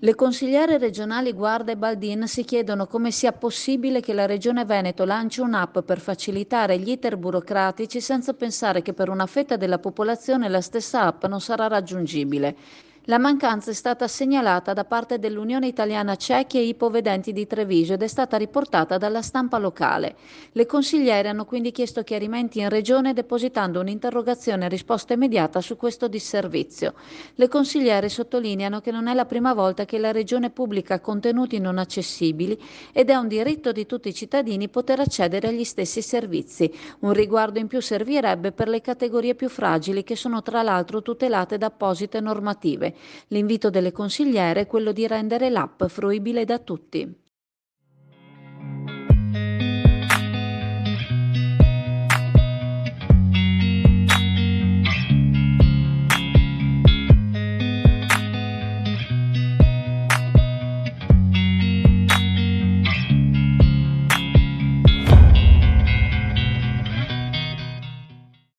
Le consigliere regionali Guarda e Baldin si chiedono come sia possibile che la Regione Veneto lanci un'app per facilitare gli iter burocratici senza pensare che per una fetta della popolazione la stessa app non sarà raggiungibile. La mancanza è stata segnalata da parte dell'Unione Italiana Ciechi e Ipovedenti di Treviso ed è stata riportata dalla stampa locale. Le consigliere hanno quindi chiesto chiarimenti in Regione depositando un'interrogazione a risposta immediata su questo disservizio. Le consigliere sottolineano che non è la prima volta che la Regione pubblica contenuti non accessibili ed è un diritto di tutti i cittadini poter accedere agli stessi servizi. Un riguardo in più servirebbe per le categorie più fragili che sono tra l'altro tutelate da apposite normative. L'invito delle consigliere è quello di rendere l'app fruibile da tutti.